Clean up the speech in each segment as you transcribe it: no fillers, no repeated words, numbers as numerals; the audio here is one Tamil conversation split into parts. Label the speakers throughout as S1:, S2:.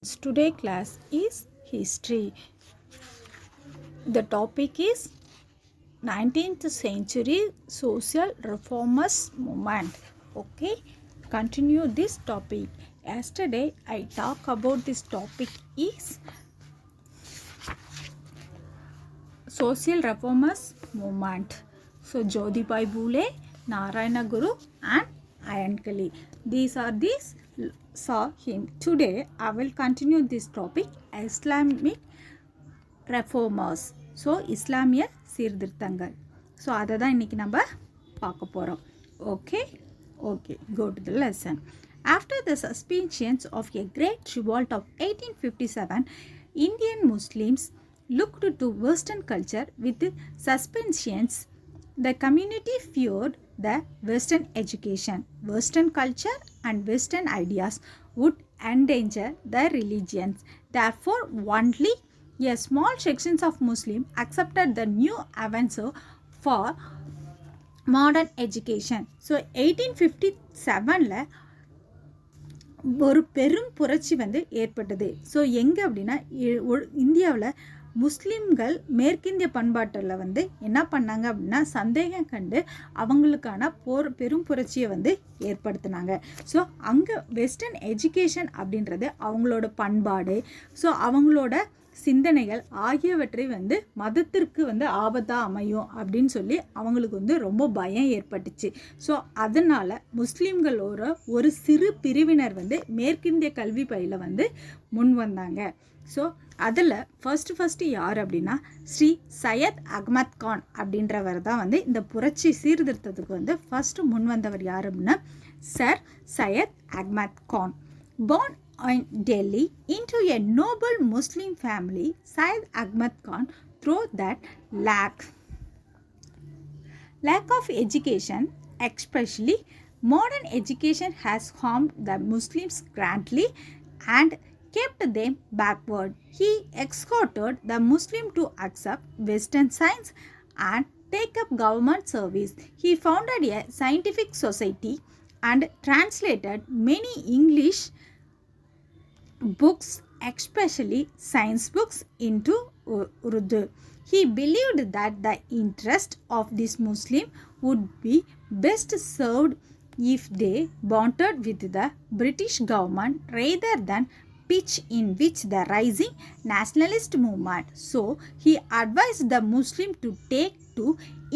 S1: Today class is history. The topic is 19th century social reformers movement. Okay, continue this topic. Yesterday I talked about this topic is social reformers movement. So Jyotibai Phule, Narayana Guru and Ayankali. These are these saw him. Today I will continue this topic Islamic reformers. So இஸ்லாமிய சீர்திருத்தங்கள். ஸோ அதை தான் இன்றைக்கி நம்ம பார்க்க போகிறோம். Okay go to the lesson. After the suspensions of a great revolt of 1857, Indian Muslims looked to Western culture with suspensions. The community feared the Western education, Western culture and Western ideas would endanger their religions. Therefore, only a small sections of Muslims accepted the new advances for modern education. So 1857ல ஒரு பெரும் புரட்சி வந்து ஏற்பட்டது. ஸோ எங்கே அப்படின்னா இந்தியாவில் முஸ்லீம்கள் மேற்கிந்திய பண்பாட்டில் வந்து என்ன பண்ணாங்க அப்படின்னா சந்தேகம் கண்டு அவங்களுக்கான பெரும் புரட்சியை வந்து ஏற்படுத்தினாங்க. ஸோ அங்கே வெஸ்டர்ன் எஜுகேஷன் அப்படின்றது அவங்களோட பண்பாடு, ஸோ அவங்களோட சிந்தனைகள் ஆகியவற்றை வந்து மதத்திற்கு வந்து ஆபத்தாக அமையும் அப்படின்னு சொல்லி அவங்களுக்கு வந்து ரொம்ப பயம் ஏற்பட்டுச்சு. ஸோ அதனால் முஸ்லீம்களோட ஒரு சிறு பிரிவினர் வந்து மேற்கிந்திய கல்வி பயில வந்து முன் வந்தாங்க. ஸோ அதில் ஃபஸ்ட்டு யார் அப்படின்னா ஸ்ரீ சையத் அகமத் கான் அப்படின்றவர் தான் வந்து இந்த புரட்சி சீர்திருத்தத்துக்கு வந்து ஃபஸ்ட்டு முன் வந்தவர். யார் அப்படின்னா sir Syed Ahmad Khan. born in Delhi into a noble Muslim family, Syed Ahmad Khan, through that lack of education, especially modern education, has harmed the Muslims greatly and kept them backward. He exhorted the Muslim to accept Western science and take up government service. He founded a scientific society and translated many English books, especially science books, into Urdu. He believed that the interest of this Muslim would be best served if they bonded with the British government rather than pitch in which the rising nationalist movement. So he advised the Muslim to take to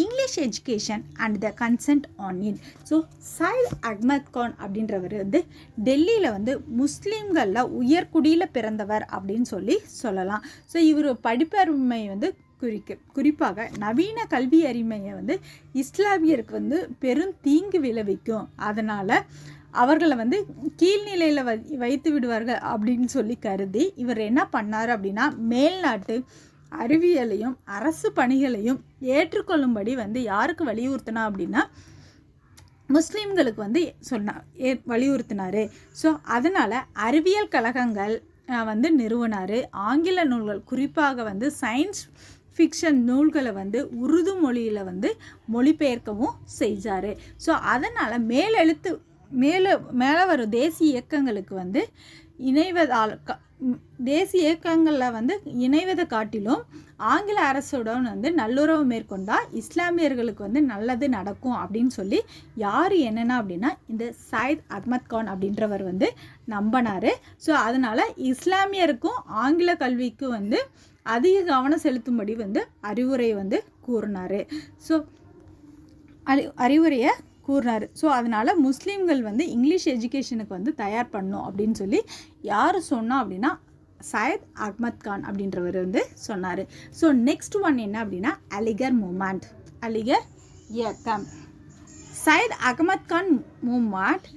S1: English education and the consent on it. So Syed Ahmad Khan அப்படின்றவர் வந்து டெல்லியில் வந்து முஸ்லீம்களில் உயர்குடியில் பிறந்தவர் அப்படின்னு சொல்லலாம். ஸோ இவர் படிப்பறிமை வந்து குறிப்பாக நவீன கல்வி அறிமையை வந்து இஸ்லாமியருக்கு வந்து பெரும் தீங்கு விளைவிக்கும், அதனால் அவர்களை வந்து கீழ்நிலையில் வைத்து விடுவார்கள் அப்படின்னு சொல்லி கருதி இவர் என்ன பண்ணார் அப்படின்னா மேல்நாட்டு அறிவியலையும் அரசு பணிகளையும் ஏற்றுக்கொள்ளும்படி வந்து யாருக்கு வலியுறுத்தினா அப்படின்னா முஸ்லீம்களுக்கு வந்து வலியுறுத்தினார். ஸோ அதனால் அறிவியல் கழகங்கள் வந்து நிறுவனார். ஆங்கில நூல்கள் குறிப்பாக வந்து சயின்ஸ் ஃபிக்ஷன் நூல்களை வந்து உருது மொழியில் வந்து மொழிபெயர்க்கவும் செய்தார். ஸோ அதனால் மேலே வரும் தேசிய இயக்கங்களுக்கு வந்து தேசிய இயக்கங்களில் வந்து இணைவதை காட்டிலும் ஆங்கில அரசுடன் வந்து நல்லுறவு மேற்கொண்டால் இஸ்லாமியர்களுக்கு வந்து நல்லது நடக்கும் அப்படின்னு சொல்லி யார் என்னென்னா அப்படின்னா இந்த சையத் அகமத் கான் அப்படின்றவர் வந்து நம்பினார். ஸோ அதனால் இஸ்லாமியருக்கும் ஆங்கில கல்விக்கு வந்து அதிக கவனம் செலுத்தும்படி வந்து அறிவுரையை வந்து கூறினார். ஸோ அறிவுரையை கூறினார். ஸோ அதனால் முஸ்லீம்கள் வந்து இங்கிலீஷ் எஜுகேஷனுக்கு வந்து தயார் பண்ணணும் அப்படின்னு சொல்லி யார் சொன்னா அப்படின்னா சையத் அகமத் கான் அப்படின்றவர் வந்து சொன்னார். ஸோ நெக்ஸ்ட் ஒன் என்ன அப்படின்னா அலிகர் மூமெண்ட், அலிகர் இயக்கம். Syed Ahmad Khan movement,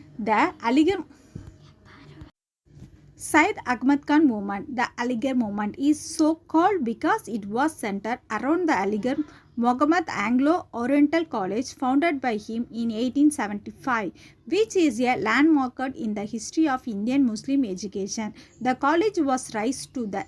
S1: Syed Ahmad Khan movement, the Aligarh movement, is so called because it was centered around the Aligarh Muhammad Anglo-Oriental College founded by him in 1875. which is a landmark in the history of Indian Muslim education. The college was raised to the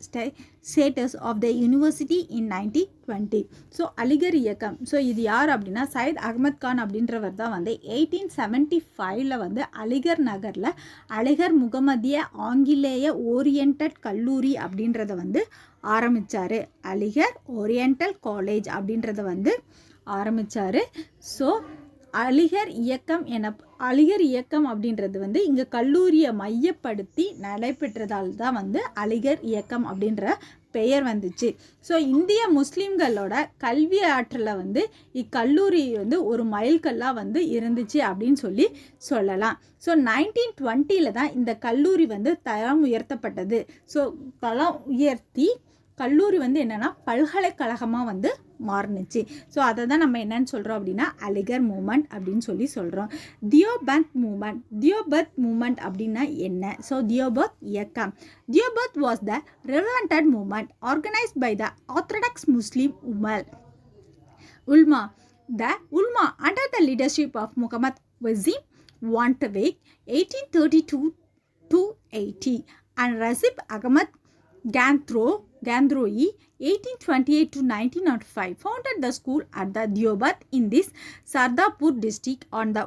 S1: status of the university in 1920. So Aligarh இயக்கம், ஸோ இது யார் அப்படின்னா சையத் அகமது கான் அப்படின்றவர் தான் வந்து 1875 வந்து அலிகர் நகரில் அலிகர் முகமதிய ஆங்கிலேய ஓரியண்டட் கல்லூரி அப்படின்றத வந்து ஆரம்பித்தார். அலிகர் ஓரியண்டல் காலேஜ் அப்படின்றத வந்து ஆரம்பித்தார். ஸோ அலிகர் இயக்கம் அப்படின்றது வந்து இங்கே கல்லூரியை மையப்படுத்தி நடைபெற்றதால் தான் வந்து அலிகர் இயக்கம் அப்படின்ற பெயர் வந்துச்சு. ஸோ இந்திய முஸ்லீம்களோட கல்வி ஆற்றலில் வந்து இக்கல்லூரி வந்து ஒரு மைல்கல்லாக வந்து இருந்துச்சு அப்படின்னு சொல்லலாம். ஸோ 1920 தான் இந்த கல்லூரி வந்து தரம் உயர்த்தப்பட்டது. ஸோ தரம் உயர்த்தி கல்லூரி வந்து என்னென்னா பல்கலைக்கழகமாக வந்து மாறுனுச்சு. ஸோ அதை தான் நம்ம என்னன்னு சொல்கிறோம் அப்படின்னா அலிகர் மூமெண்ட் அப்படின்னு சொல்கிறோம். தியோபத் மூமெண்ட் அப்படின்னா என்ன? ஸோ தியோபத் இயக்கம். Deoband was the revolted movement organised by the orthodox Muslim Ulama. The Ulma under the leadership of Muhammad Wazim Wantaweg 1832 to 80 and Razib Ahmad Gandroi 1828 to 1905 founded the school at the Deobat in this Sardapur district on the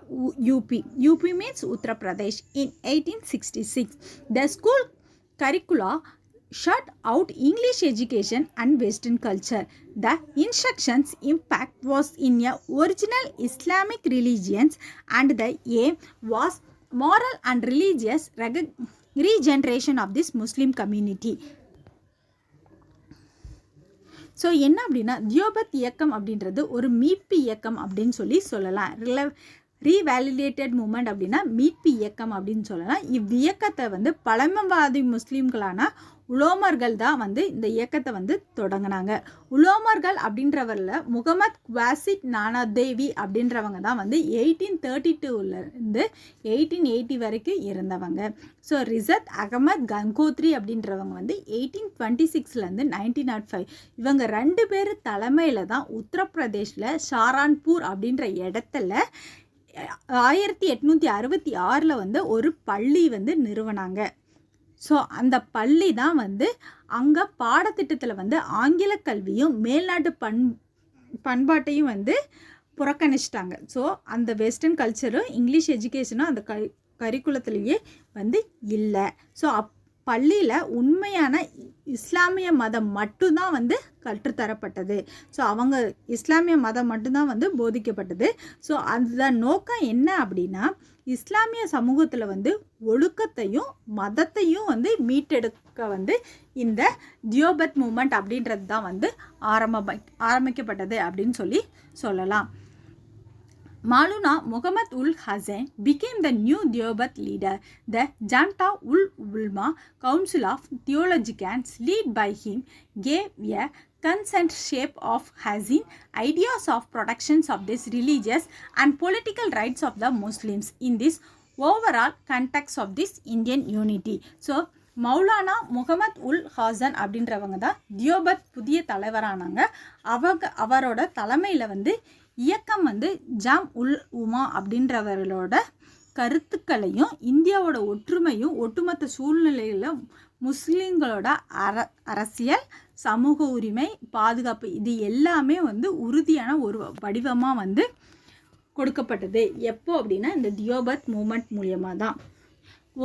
S1: UP. UP means Uttar Pradesh in 1866. The school curricula shut out English education and Western culture. The instruction's impact was in a original Islamic religions and the aim was moral and religious regeneration of this Muslim community. So என்ன அப்படின்னா தியோபத் இயக்கம் அப்படின்றது ஒரு மீட்பு இயக்கம் அப்படின்னு சொல்லலாம். ரீவேலிடேட்டட் மூமெண்ட் அப்படின்னா மீட்பு இயக்கம் அப்படின்னு சொல்லலாம். இவ்வியக்கத்தை வந்து பழமைவாதி முஸ்லீம்களான உலோமர்கள் தான் வந்து இந்த இயக்கத்தை வந்து தொடங்கினாங்க. உலோமர்கள் அப்படின்றவரில் முகமது குவாசித் நானாதேவி அப்படின்றவங்க தான் வந்து 1832 1880 வரைக்கும் இருந்தவங்க. ஸோ ரிசத் அகமத் கங்கோத்ரி அப்படின்றவங்க வந்து 1826 1905 இவங்க 2 பேர் தலைமையில் தான் உத்தரப்பிரதேஷில் ஷாரான்பூர் அப்படின்ற இடத்துல 1866 வந்து ஒரு பள்ளி வந்து நிறுவனாங்க. ஸோ அந்த பள்ளி தான் வந்து அங்கே பாடத்திட்டத்தில் வந்து ஆங்கில கல்வியும் மேல்நாட்டு பண்பாட்டையும் வந்து புறக்கணிச்சிட்டாங்க. ஸோ அந்த வெஸ்டர்ன் கல்ச்சரும் இங்கிலீஷ் எஜுகேஷனும் அந்த கரிக்குலத்துலேயே வந்து இல்லை. ஸோ பள்ளியில் உண்மையான இஸ்லாமிய மதம் மட்டும்தான் வந்து கற்றுத்தரப்பட்டது. ஸோ அவங்க இஸ்லாமிய மதம் மட்டும்தான் வந்து போதிக்கப்பட்டது. ஸோ அந்த நோக்கம் என்ன அப்படின்னா இஸ்லாமிய சமூகத்தில் வந்து ஒழுக்கத்தையும் மதத்தையும் வந்து மீட்டெடுக்க வந்து இந்த தியோபத் மூமெண்ட் அப்படின்றது தான் வந்து ஆரம்பிக்கப்பட்டது அப்படின்னு சொல்லலாம். Maulana Muhammad ul Hasan became the new Deobat leader. The Janta ul Ulma Council of Theologians led by him gave a consensus of Hasan ideas of protections of this religious and political rights of the Muslims in this overall context of this Indian unity. So Maulana Mohammed உல் ஹாசன் அப்படின்றவங்க தான் தியோபத் புதிய தலைவரானாங்க. அவரோட தலைமையில் வந்து இயக்கம் வந்து ஜாம் உல் உமா அப்படின்றவர்களோட கருத்துக்களையும் இந்தியாவோட ஒற்றுமையும் ஒட்டுமொத்த சூழ்நிலையில் முஸ்லீம்களோட அரசியல் சமூக உரிமை பாதுகாப்பு இது எல்லாமே வந்து உறுதியான ஒரு வடிவமாக வந்து கொடுக்கப்பட்டது. எப்போ அப்படின்னா இந்த தியோபத் மூமெண்ட் மூலியமாக தான்.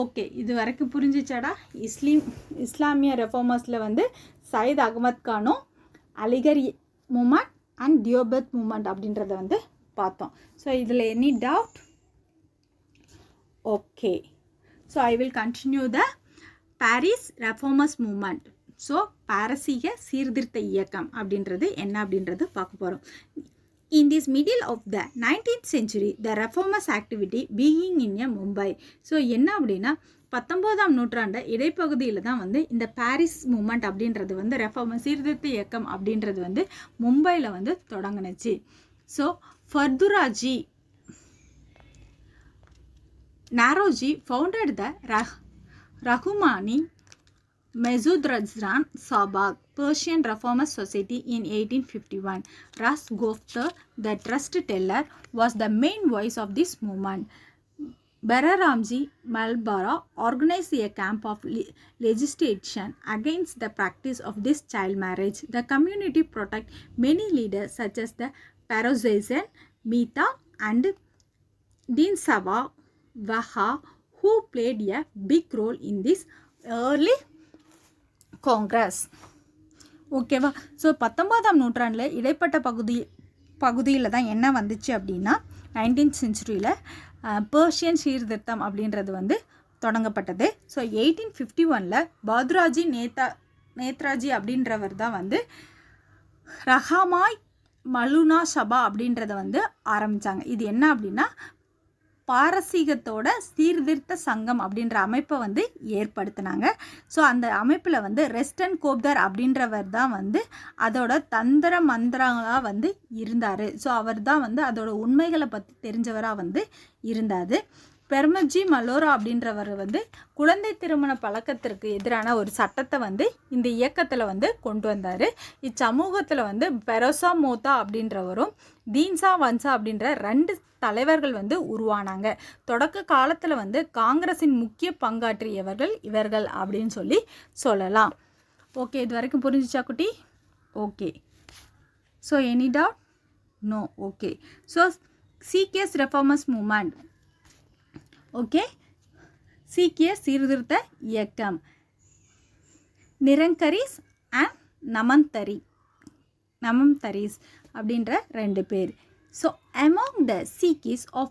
S1: ஓகே, இது வரைக்கும் புரிஞ்சிச்சாடா? இஸ்லாமிய ரெஃபார்மர்ஸில் வந்து சையத் அகமத் கானும் Aligarh movement and Deoband movement அப்படின்றத வந்து பார்த்தோம். ஸோ இதில் any doubt? Okay, so I will continue the Parsi reformers movement. So பாரசீக சீர்திருத்த இயக்கம் அப்படின்றது என்ன அப்படின்றது பார்க்க போகிறோம். In this middle of the 19th century, the reformers activity being in Mumbai. So என்ன அப்படின்னா 19ஆம் நூற்றாண்டு இடைப்பகுதியில் தான் வந்து இந்த பாரிஸ் மூமெண்ட் அப்படின்றது வந்து ரெஃபார்மர் சீர்திருத்த இயக்கம் அப்படின்றது வந்து மும்பையில் வந்து தொடங்கினுச்சு. So Fardunji Naoroji founded the Rahnumai Mesud Razran Sabag Persian Reformers Society in 1851. Ras Gofter, the trust teller, was the main voice of this movement. Balaramji Malbara organized a camp of legislation against the practice of this child marriage. The community protect many leaders such as the Parozaisen, Mita and Din Sava Vaha who played a big role in this early Congress. ஓகேவா. ஸோ 19ஆம் நூற்றாண்டில் இடைப்பட்ட பகுதியில் தான் என்ன வந்துச்சு அப்படின்னா 19th செஞ்சுரியில் பெர்ஷியன் சீர்திருத்தம் அப்படின்றது வந்து தொடங்கப்பட்டது. ஸோ 1851 பாதுராஜி நேத்ராஜி அப்படின்றவர் தான் வந்து ரஹாமாய் மலுனா சபா அப்படின்றத வந்து ஆரம்பித்தாங்க. இது என்ன அப்படின்னா பாரசீகத்தோட சீர்திருத்த சங்கம் அப்படின்ற அமைப்பை வந்து ஏற்படுத்தினாங்க. ஸோ அந்த அமைப்பில் வந்து ரெஸ்டன் கோப்தர் அப்படின்றவர் தான் வந்து அதோட தந்திர மந்திரங்களாக வந்து இருந்தார். ஸோ அவர் தான் வந்து அதோட உண்மைகளை பற்றி தெரிஞ்சவராக வந்து இருந்தார். பெர்மஜி மலோரா அப்படின்றவர் வந்து குழந்தை திருமண பழக்கத்திற்கு எதிரான ஒரு சட்டத்தை வந்து இந்த இயக்கத்தில் வந்து கொண்டு வந்தார். இச்சமூகத்தில் வந்து பெரோசா மோத்தா அப்படின்றவரும் தீன்சா வன்சா அப்படின்ற 2 தலைவர்கள் வந்து உருவானாங்க. தொடக்க காலத்தில் வந்து காங்கிரஸின் முக்கிய பங்காற்றியவர்கள் இவர்கள் அப்படின்னு சொல்லலாம். ஓகே, இது வரைக்கும் புரிஞ்சிச்சா குட்டி? Okay. So any doubt? No. Okay. So சீக்கியஸ் ரெஃபார்மர்ஸ் மூமெண்ட். ஓகே, சீக்கிய சீர்திருத்த இயக்கம். நிரங்கரிஸ் அண்ட் நமந்தரிஸ் அப்படின்ற 2 பேர். So among the Sikhs of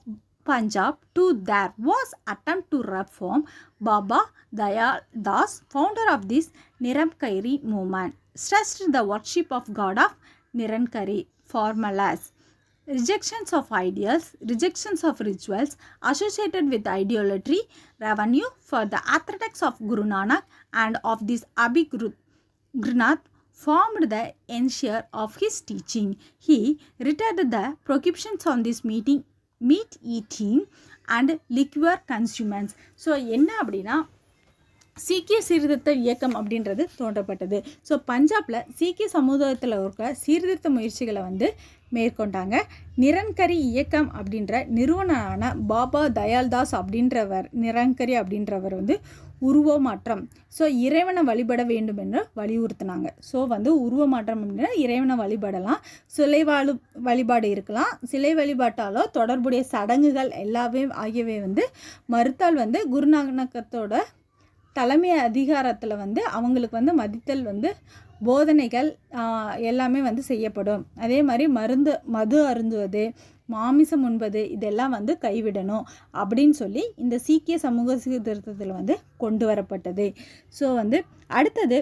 S1: Punjab too there was attempt to reform. Baba Dayal Das, founder of this Nirankari movement, stressed the worship of God of Nirankari formulas, rejections of ideals, rejections of rituals associated with idolatry, revenue for the orthodox of Guru Nanak and of this Abhigrunath formed the ensure of his teaching. He retarded the prohibitions on this meat eating and liquor consumption. So என்ன அப்படின்னா சீக்கிய சீர்திருத்த இயக்கம் அப்படின்றது தோன்றப்பட்டது. ஸோ பஞ்சாபில் சீக்கிய சமுதாயத்தில் இருக்க சீர்திருத்த முயற்சிகளை வந்து மேற்கொண்டாங்க. நிரங்கரி இயக்கம் அப்படின்ற நிறுவனரான பாபா தயால்தாஸ் அப்படின்றவர் நிரங்கரி வந்து உருவமாற்றம், ஸோ இறைவனை வழிபட வேண்டும் என்று வலியுறுத்தினாங்க. ஸோ வந்து உருவமாற்றம் அப்படின்னா இறைவனை வழிபடலாம், சிலை வழிபாடு இருக்கலாம், சிலை வழிபாட்டாலோ தொடர்புடைய சடங்குகள் எல்லாமே ஆகியவை வந்து மறுத்தால் வந்து குருநானக்கத்தோட தலைமை அதிகாரத்தில் வந்து அவங்களுக்கு வந்து மதித்தல் வந்து போதனைகள் எல்லாமே வந்து செய்யப்படும். அதே மாதிரி மது அருந்துவது, மாமிசம் உண்பது இதெல்லாம் வந்து கைவிடணும் அப்படின்னு சொல்லி இந்த சீக்கிய சமூக சீர்திருத்தத்தில் வந்து கொண்டு வரப்பட்டது. ஸோ வந்து அடுத்தது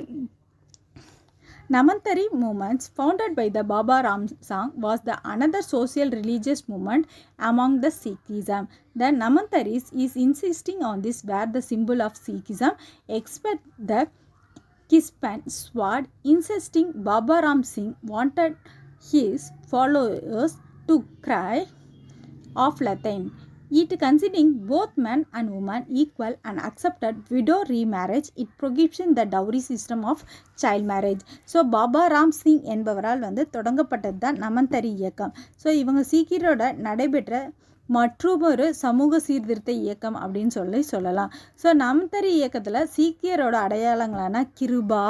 S1: Namantari movements founded by the Baba Ram Singh was the another social religious movement among the Sikhism. The Namantaris is insisting on this where the symbol of Sikhism except the Kispan sword, insisting Baba Ram Singh wanted his followers to cry of Latin. It considering both men and women equal and accepted widow remarriage. It prohibition the dowry system of child marriage. So Baba Ram Singh என்பவரால் வந்து தொடங்கப்பட்டது தான் நமந்தரி இயக்கம். ஸோ இவங்க சீக்கியரோட நடைபெற்ற மற்றொரு சமூக சீர்திருத்த இயக்கம் அப்படின்னு சொல்லலாம். ஸோ நமந்தரி இயக்கத்தில் சீக்கியரோட அடையாளங்களான கிருபா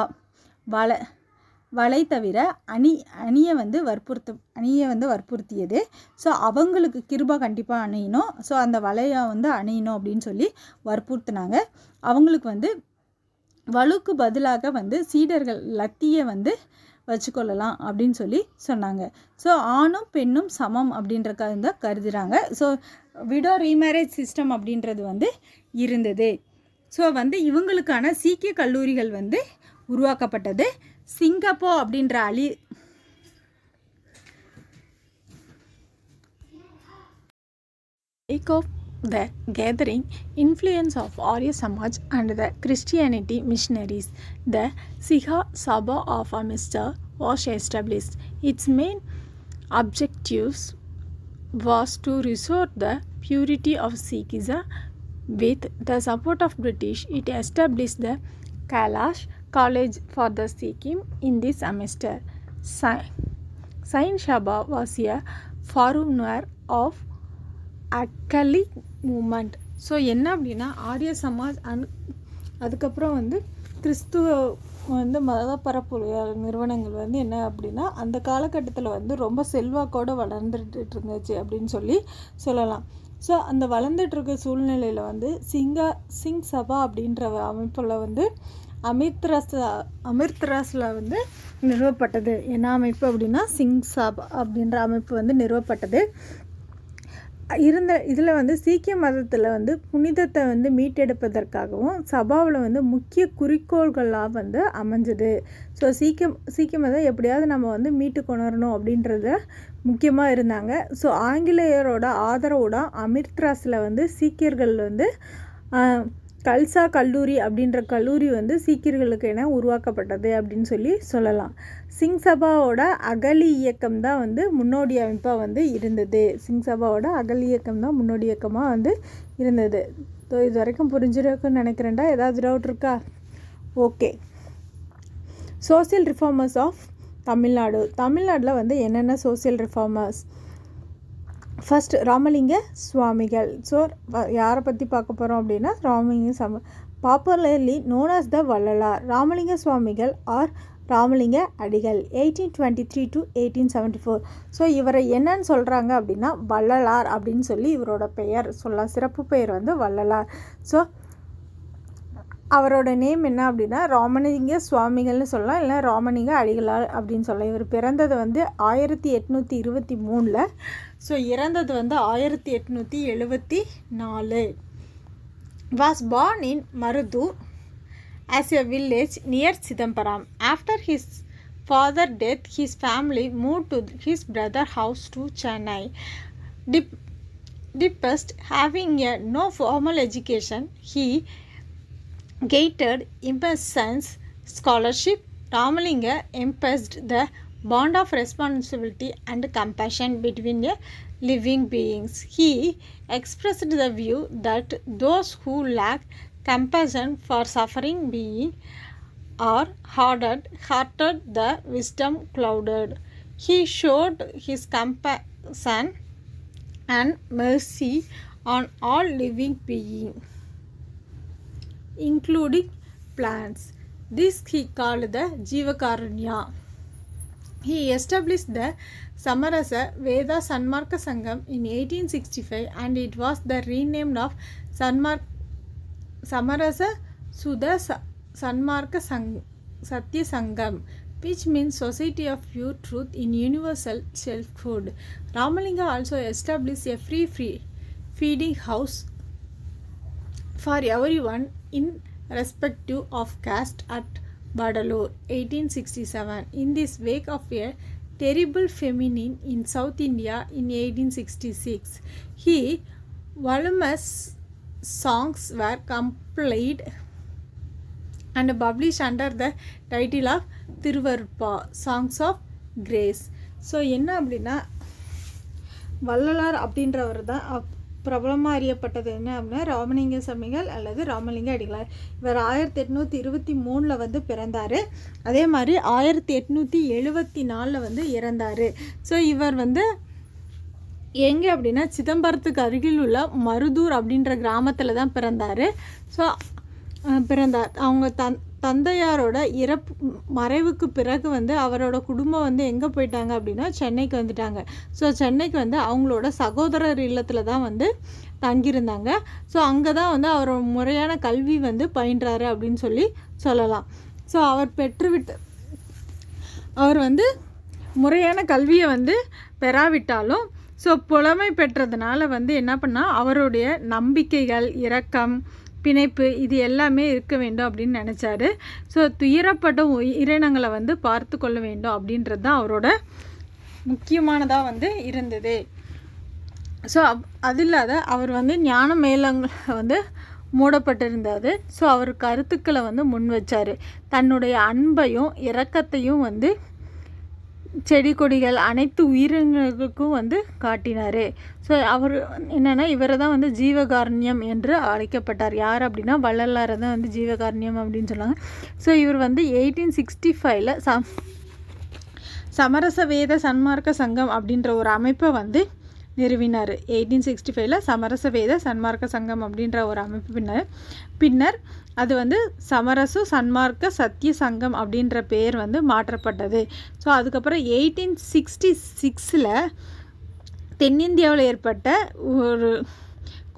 S1: வலை தவிர அணியை வந்து வற்புறுத்தியது. ஸோ அவங்களுக்கு கிருபா கண்டிப்பாக அணியணும், ஸோ அந்த வலையை வந்து அணியணும் அப்படின்னு சொல்லி வற்புறுத்தினாங்க. அவங்களுக்கு வந்து வலுக்கு பதிலாக வந்து சீடர்கள் லத்தியை வந்து வச்சுக்கொள்ளலாம் அப்படின்னு சொல்லி சொன்னாங்க. ஸோ ஆணும் பெண்ணும் சமம் அப்படின்றத கருதுகிறாங்க. ஸோ விடோ ரீமேரேஜ் சிஸ்டம் அப்படின்றது வந்து இருந்தது. ஸோ வந்து இவங்களுக்கான சீக்கிய கல்லூரிகள் வந்து உருவாக்கப்பட்டது. சிங்கப்பூர் அப்படின்ற of the gathering influence of Arya Samaj and the Christianity missionaries, the Sikha Sabha of Amritsar was established. Its main objectives was to restore the purity of Sikhism. With the support of British, it established the Kailash College for the Sikkim in this semester. Sain Shaba was a forerunner of Akali movement. So என்ன அப்படின்னா ஆரிய சமாஜ் அதுக்கப்புறம் வந்து கிறிஸ்துவ வந்து மத பரப்பு நிறுவனங்கள் வந்து என்ன அப்படின்னா அந்த காலகட்டத்தில் வந்து ரொம்ப செல்வாக்கோடு வளர்ந்துட்டு இருந்துச்சு அப்படின்னு சொல்லலாம். ஸோ அந்த வளர்ந்துட்டுருக்க சூழ்நிலையில் வந்து சிங் சபா அப்படின்ற அமைப்பில் வந்து அமிர்தராஸில் வந்து நிறுவப்பட்டது. என்ன அமைப்பு அப்படின்னா சிங் சபா அப்படின்ற அமைப்பு வந்து நிறுவப்பட்டது. இதில் வந்து சீக்கிய மதத்தில் வந்து புனிதத்தை வந்து மீட்டெடுப்பதற்காகவும் சபாவில் வந்து முக்கிய குறிக்கோள்களாக வந்து அமைஞ்சது. ஸோ சீக்கிய மதம் எப்படியாவது நம்ம வந்து மீட்டு கொணரணும் அப்படின்றத முக்கியமாக இருந்தாங்க. ஸோ ஆங்கிலேயரோட ஆதரவோட அமிர்தராஸில் வந்து சீக்கியர்கள் வந்து கல்சா கல்லூரி அப்படின்ற கல்லூரி வந்து சீக்கியர்களுக்கு என உருவாக்கப்பட்டது அப்படின்னு சொல்லலாம். சிங் சபாவோட அகலி இயக்கம் தான் வந்து முன்னோடி அமைப்பாக வந்து இருந்தது. சிங் சபாவோட அகலி இயக்கம் தான் முன்னோடி இயக்கமாக வந்து இருந்தது. ஸோ இது வரைக்கும் புரிஞ்சிருக்குன்னு நினைக்கிறேன்டா. ஏதாவது டவுட் இருக்கா? ஓகே. சோசியல் ரிஃபார்மர்ஸ் ஆஃப் தமிழ்நாட்டில் வந்து என்னென்ன சோசியல் ரிஃபார்மர்ஸ்? ஃபர்ஸ்ட் ராமலிங்க சுவாமிகள். ஸோ யாரை பற்றி பார்க்க போகிறோம் அப்படின்னா ராமலிங்க பாப்புலர்லி நோன் ஆஸ் த வள்ளலார். ராமலிங்க சுவாமிகள் ஆர் ராமலிங்க அடிகள் 1823 to 1874. ஸோ இவரை என்னன்னு சொல்கிறாங்க அப்படின்னா வள்ளலார் அப்படின்னு சொல்லி இவரோட பெயர் சொல்லலாம். சிறப்பு பெயர் வந்து வள்ளலார். ஸோ அவரோட நேம் என்ன அப்படின்னா ராமலிங்க சுவாமிகள்னு சொல்லலாம், இல்லை ராமலிங்க அடிகளார் அப்படின்னு சொல்லலாம். இவர் பிறந்தது வந்து 1823. ஸோ இறந்தது வந்து 1874. was born in Marudur as a village near Chidambaram. After his father's death, his family moved to his brother's house to Chennai. Despite having no formal education, he gained immense scholarship. Ramalinga emphasized the bond of responsibility and compassion between living beings. He expressed the view that those who lack compassion for suffering beings are hard-hearted, the wisdom clouded. He showed his compassion and mercy on all living beings, including plants. This he called the Jivakarunya. He established the Samarasa Veda Sanmarka Sangam in 1865, and it was the renamed of Samarasa Sudha Sanmarka Satya Sangam, which means Society of Pure Truth in Universal Selfhood. Ramalinga also established a free feeding house for everyone in respective of caste at Badalore, 1867. In this wake of a terrible famine in South India in 1866, his voluminous songs were compiled and published under the title of Thiruvaruppa, Songs of Grace. So என்ன அப்படின்னா வள்ளலார் அப்படின்றவர் தான் பிரபலமாக அறியப்பட்டது என்ன அப்படின்னா ராமலிங்க சுவாமிகள் அல்லது ராமலிங்க அடிகளார். இவர் 1823 வந்து பிறந்தார். அதே மாதிரி 1874 வந்து இறந்தார். ஸோ இவர் வந்து எங்கே அப்படின்னா சிதம்பரத்துக்கு அருகில் உள்ள மருதூர் அப்படின்ற கிராமத்தில் தான் பிறந்தார். ஸோ அவங்க தந்தையாரோட மறைவுக்கு பிறகு வந்து அவரோட குடும்பம் வந்து எங்கே போயிட்டாங்க அப்படின்னா சென்னைக்கு வந்துட்டாங்க. ஸோ சென்னைக்கு வந்து அவங்களோட சகோதரர் இல்லத்தில் தான் வந்து தங்கியிருந்தாங்க. ஸோ அங்கே தான் வந்து அவரோட முறையான கல்வி வந்து பயின்றாரு அப்படின்னு சொல்லலாம். ஸோ அவர் வந்து முறையான கல்வியை வந்து பெறாவிட்டாலும் ஸோ புலமை பெற்றதுனால வந்து என்ன பண்ணால் அவருடைய நம்பிக்கைகள், இரக்கம், பிணைப்பு இது எல்லாமே இருக்க வேண்டும் அப்படின்னு நினச்சாரு. ஸோ துயரப்பட்ட உயிரினங்களை வந்து பார்த்து கொள்ள வேண்டும் அப்படின்றது தான் அவரோட முக்கியமானதாக வந்து இருந்தது. ஸோ அது இல்லாத அவர் வந்து ஞான மேலங்களை வந்து மூடப்பட்டிருந்தார். ஸோ அவர் கருத்துக்களை வந்து முன் வச்சார். தன்னுடைய அன்பையும் இரக்கத்தையும் வந்து செடி கொடிகள் அனைத்து உயிரினங்களுக்கும் வந்து காட்டினார். ஸோ அவர் என்னென்னா இவரை தான் வந்து ஜீவகாருண்யம் என்று அழைக்கப்பட்டார். யார் அப்படின்னா வள்ளலாரை தான் வந்து ஜீவகாருண்யம் அப்படின்னு சொன்னாங்க. ஸோ இவர் வந்து 1865 சமரச வேத சன்மார்க்க சங்கம் அப்படின்ற ஒரு அமைப்பை வந்து நிறுவினார். 1865 சமரச வேத சன்மார்க்க சங்கம் அப்படின்ற ஒரு அமைப்பு பின்னர் அது வந்து சமரசு சன்மார்க்க சத்திய சங்கம் அப்படின்ற பேர் வந்து மாற்றப்பட்டது. ஸோ அதுக்கப்புறம் 1866 தென்னிந்தியாவில் ஏற்பட்ட ஒரு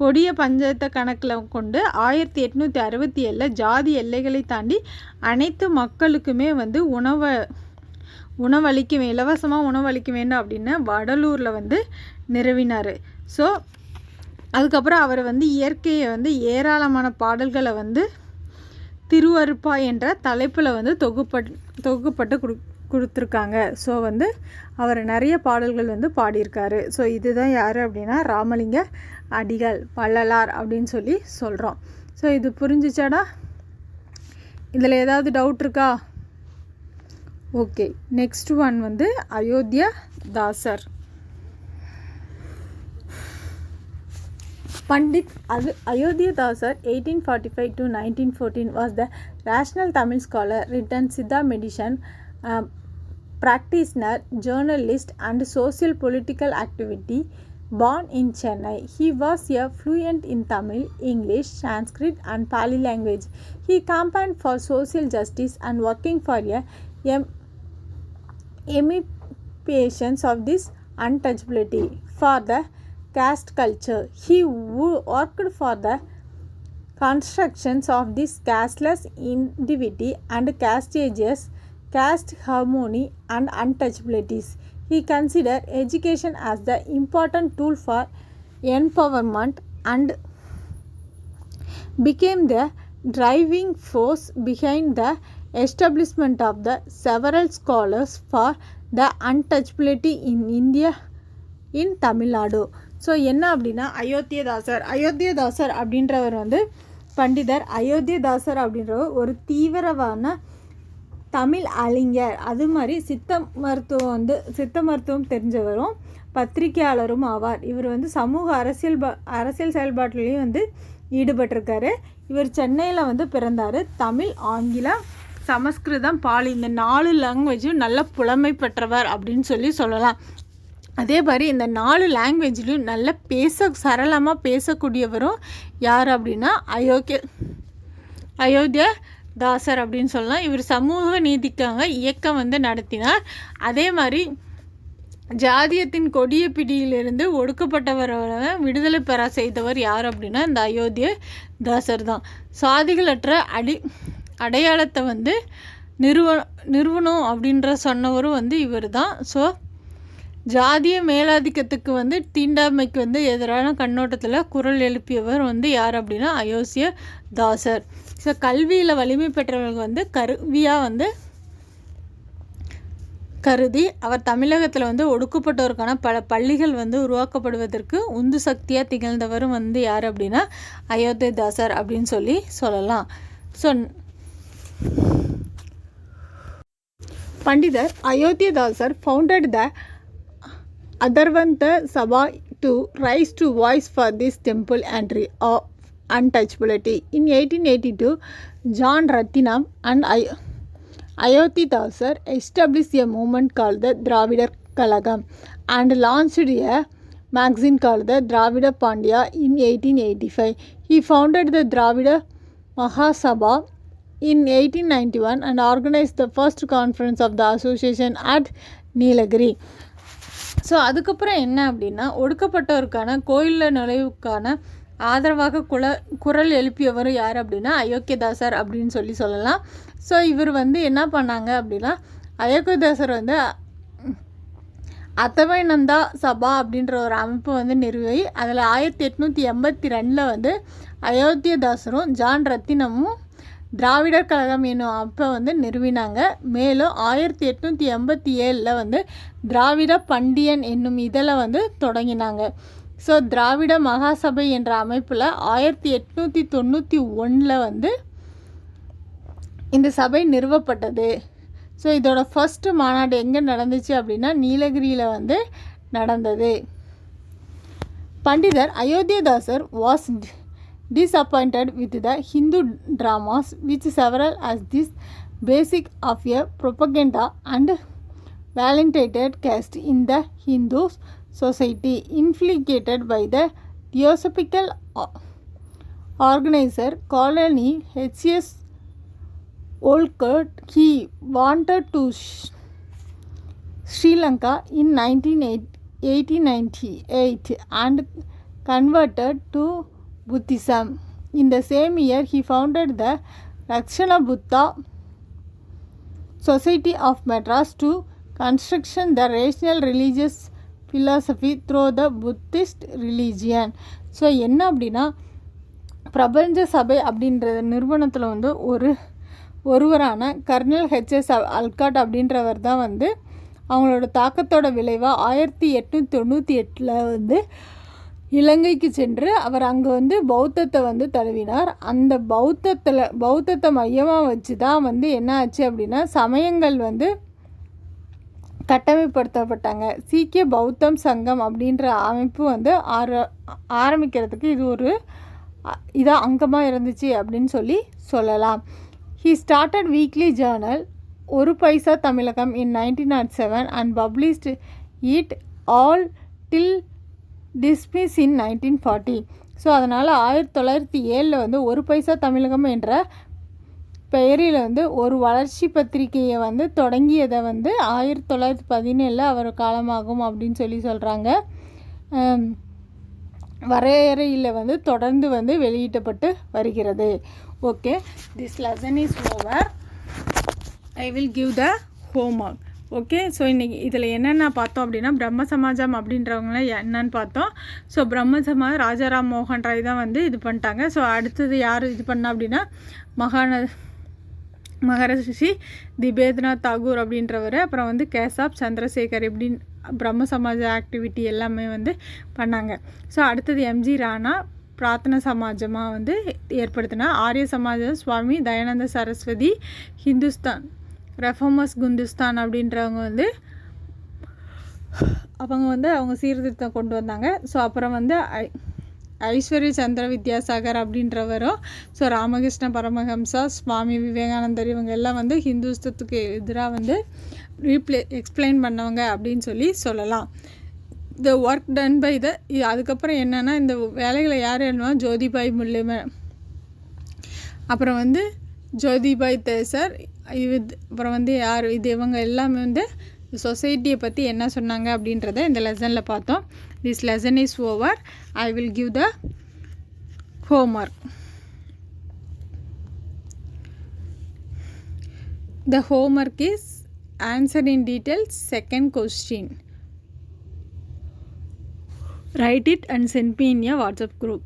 S1: கொடிய பஞ்சத்தை கணக்கில் கொண்டு 1867 ஜாதி எல்லைகளை தாண்டி அனைத்து மக்களுக்குமே வந்து உணவளிக்க இலவசமாக உணவளிக்க வேண்டும் அப்படின்னு வடலூரில் வந்து நிறுவினார். ஸோ அதுக்கப்புறம் அவர் வந்து இயற்கையை வந்து ஏராளமான பாடல்களை வந்து திருவருப்பா என்ற தலைப்பில் வந்து தொகுப்பட்டு கொடுத்துருக்காங்க. ஸோ வந்து அவர் நிறைய பாடல்கள் வந்து பாடியிருக்காரு. ஸோ இதுதான் யார் அப்படின்னா ராமலிங்க அடிகள் வள்ளலார் அப்படின்னு சொல்லி சொல்கிறோம். ஸோ இது புரிஞ்சிச்சாடா? இதில் ஏதாவது டவுட் இருக்கா? ஓகே, நெக்ஸ்ட் ஒன் வந்து Ayothidasar. Pandit Ayodhyadasar 1845 to 1914 was the rational Tamil scholar, written Siddha medicine, practitioner, journalist and social political activity. Born in Chennai, he was a fluent in Tamil, English, Sanskrit and Pali language. He campaigned for social justice and working for a emancipation of this untouchability for the caste culture. He worked for the constructions of this casteless individuality and caste harmony and untouchabilities. He considered education as the important tool for empowerment and became the driving force behind the establishment of the several scholars for the untouchability in India in Tamil Nadu. So என்ன அப்படின்னா அயோத்தியதாசர் அப்படின்றவர் வந்து பண்டிதர் அயோத்தியதாசர் அப்படின்றவர் ஒரு தீவிரமான தமிழ் அறிஞர், அது மாதிரி சித்த மருத்துவம் தெரிஞ்சவரும் பத்திரிகையாளரும் ஆவார். இவர் வந்து சமூக அரசியல் செயல்பாட்டிலையும் வந்து ஈடுபட்டிருக்காரு. இவர் சென்னையில் வந்து பிறந்தார். தமிழ், ஆங்கிலம், சமஸ்கிருதம், பாலி இந்த 4 லாங்குவேஜும் நல்ல புலமை பெற்றவர் அப்படின்னு சொல்லலாம். அதே மாதிரி இந்த 4 லாங்குவேஜ்லையும் நல்ல சரளமாக பேசக்கூடியவரும் யார் அப்படின்னா அயோத்தியதாசர் அப்படின்னு சொல்லலாம். இவர் சமூக நீதிக்காக இயக்கம் வந்து நடத்தினார். அதே மாதிரி ஜாதியத்தின் கொடிய பிடியிலிருந்து ஒடுக்கப்பட்டவரை விடுதலை பெற செய்தவர் யார் அப்படின்னா இந்த அயோத்தியதாசர் தான். சாதிகளற்ற அடையாளத்தை வந்து நிறுவனம் அப்படின்ற சொன்னவரும் வந்து இவர் தான். ஸோ ஜாதிய மேலாதிக்கத்துக்கு வந்து தீண்டாமைக்கு வந்து எதிரான கண்ணோட்டத்தில் குரல் எழுப்பியவர் வந்து யார் அப்படின்னா அயோத்தியதாசர். ஸோ கல்வியில் வலிமை பெற்றவர்கள் வந்து கருவியாக வந்து கருதி அவர் தமிழகத்தில் வந்து ஒடுக்கப்பட்டோருக்கான பல பள்ளிகள் வந்து உருவாக்கப்படுவதற்கு உந்து சக்தியாக திகழ்ந்தவரும் வந்து யார் அப்படின்னா அயோத்தியதாசர் அப்படின்னு சொல்லலாம். ஸோ பண்டிதர் Ayothidasar founded the Adharvanta Sabha to raise to voice for this temple entry of untouchability. In 1882, John Rathinam and Ayodhyadasar established a movement called the Dravidar Kalagam and launched a magazine called the Dravida Pandya in 1885. He founded the Dravida Mahasabha in 1891 and organized the first conference of the association at Nilagiri. So அதுக்கப்புறம் என்ன அப்படின்னா ஒடுக்கப்பட்டவருக்கான கோயிலில் நுழைவுக்கான ஆதரவாக குரல் எழுப்பியவர் யார் அப்படின்னா அயோத்தியதாசர் அப்படின்னு சொல்லலாம். ஸோ இவர் வந்து என்ன பண்ணாங்க அப்படின்னா அயோத்தியதாசர் வந்து அத்தவைநந்தா சபா அப்படின்ற ஒரு அமைப்பு வந்து நிறுவி அதில் 1882 வந்து அயோத்தியதாசரும் ஜான் ரத்தினமும் திராவிடர் கழகம் என்னும் அப்போ வந்து நிறுவினாங்க. மேலும் 1887 வந்து திராவிட பண்டியன் என்னும் இதழை வந்து தொடங்கினாங்க. ஸோ திராவிட மகாசபை என்ற அமைப்பில் 1891 வந்து இந்த சபை நிறுவப்பட்டது. ஸோ இதோட ஃபஸ்ட்டு மாநாடு எங்கே நடந்துச்சு அப்படின்னா நீலகிரியில் வந்து நடந்தது. பண்டிதர் Ayothidasar was disappointed with the Hindu dramas which several as this basic of a propaganda and validated caste in the Hindus. society infiltrated by the Theosophical organizer colony H.S. Olcott. He wanted to Sri Lanka in 1898 and converted to Buddhism. In the same year, he founded the Rakshana Buddha Society of Madras to construction the rational religious philosophy through the Buddhist religion. So என்ன அப்படின்னா, பிரபஞ்ச சபை அப்படின்ற நிறுவனத்தில் வந்து ஒருவரான கர்னல் ஹெச்எஸ் அல்காட் அப்படின்றவர் தான் வந்து அவங்களோட தாக்கத்தோட விளைவாக 1898 வந்து இலங்கைக்கு சென்று அவர் அங்கே வந்து பௌத்தத்தை வந்து தழுவினார். அந்த பௌத்தத்தை மையமாக வச்சு தான் வந்து என்ன ஆச்சு அப்படின்னா சமயங்கள் வந்து கட்டமைப்படுத்தப்பட்டாங்க. சீக்கிய பௌத்தம் சங்கம் அப்படின்ற அமைப்பு வந்து ஆரம்பிக்கிறதுக்கு இது ஒரு இதாக அங்கமாக இருந்துச்சு அப்படின்னு சொல்லலாம். He started weekly journal ஒரு பைசா தமிழகம் in 1907 and published it all till dismiss in 1940. So அதனால் 1907 வந்து ஒரு பைசா தமிழகம் என்ற பெயரில் வந்து ஒரு வளர்ச்சி பத்திரிகையை வந்து தொடங்கியதை வந்து 1917 அவர் காலமாகும் அப்படின்னு சொல்கிறாங்க. வரையறையில் வந்து தொடர்ந்து வந்து வெளியிட்டப்பட்டு வருகிறது. Okay, this lesson is over. I will give the homework. Okay, so இன்றைக்கி இதில் என்னென்ன பார்த்தோம் அப்படின்னா, பிரம்ம சமாஜம் அப்படின்றவங்கள என்னன்னு பார்த்தோம். ஸோ பிரம்ம சமாஜம் ராஜாராம் மோகன் ராய் தான் வந்து இது பண்ணிட்டாங்க. ஸோ அடுத்தது யார் இது பண்ணா அப்படின்னா மகரிஷி திபேந்திரநாத் தாகூர் அப்படின்றவர், அப்புறம் வந்து கேசாப் சந்திரசேகர் இப்படின்னு பிரம்ம சமாஜ ஆக்டிவிட்டி எல்லாமே வந்து பண்ணாங்க. ஸோ அடுத்தது எம்ஜி ராணா பிரார்த்தனை சமாஜமாக வந்து ஏற்படுத்தினா. ஆரிய சமாஜம் சுவாமி தயானந்த சரஸ்வதி, ஹிந்துஸ்தான் ரெஃபார்மர்ஸ் குந்துஸ்தான் அப்படின்றவங்க வந்து அவங்க சீர்திருத்தம் கொண்டு வந்தாங்க. ஸோ அப்புறம் வந்து ஐஸ்வர்ய சந்திர வித்யாசாகர் அப்படின்றவரும், ஸோ ராமகிருஷ்ண பரமஹம்சா, சுவாமி விவேகானந்தர் இவங்க எல்லாம் வந்து ஹிந்துஸ்தத்துக்கு எதிராக வந்து எக்ஸ்பிளைன் பண்ணவங்க அப்படின்னு சொல்லலாம். த ஒர்க் டன் பை அதுக்கப்புறம் என்னென்னா இந்த வேலைகளை யார் எழுதுவா, ஜோதிபாய் முல்லே, அப்புறம் வந்து ஜோதிபாய் தேசர், அப்புறம் வந்து யார் இவங்க எல்லாமே வந்து சொசைட்டியை பற்றி என்ன சொன்னாங்க அப்படின்றத இந்த லெசனில் பார்த்தோம். This lesson is over. I will give the homework. The homework is answer in detail second question. Write it and send me in your WhatsApp group.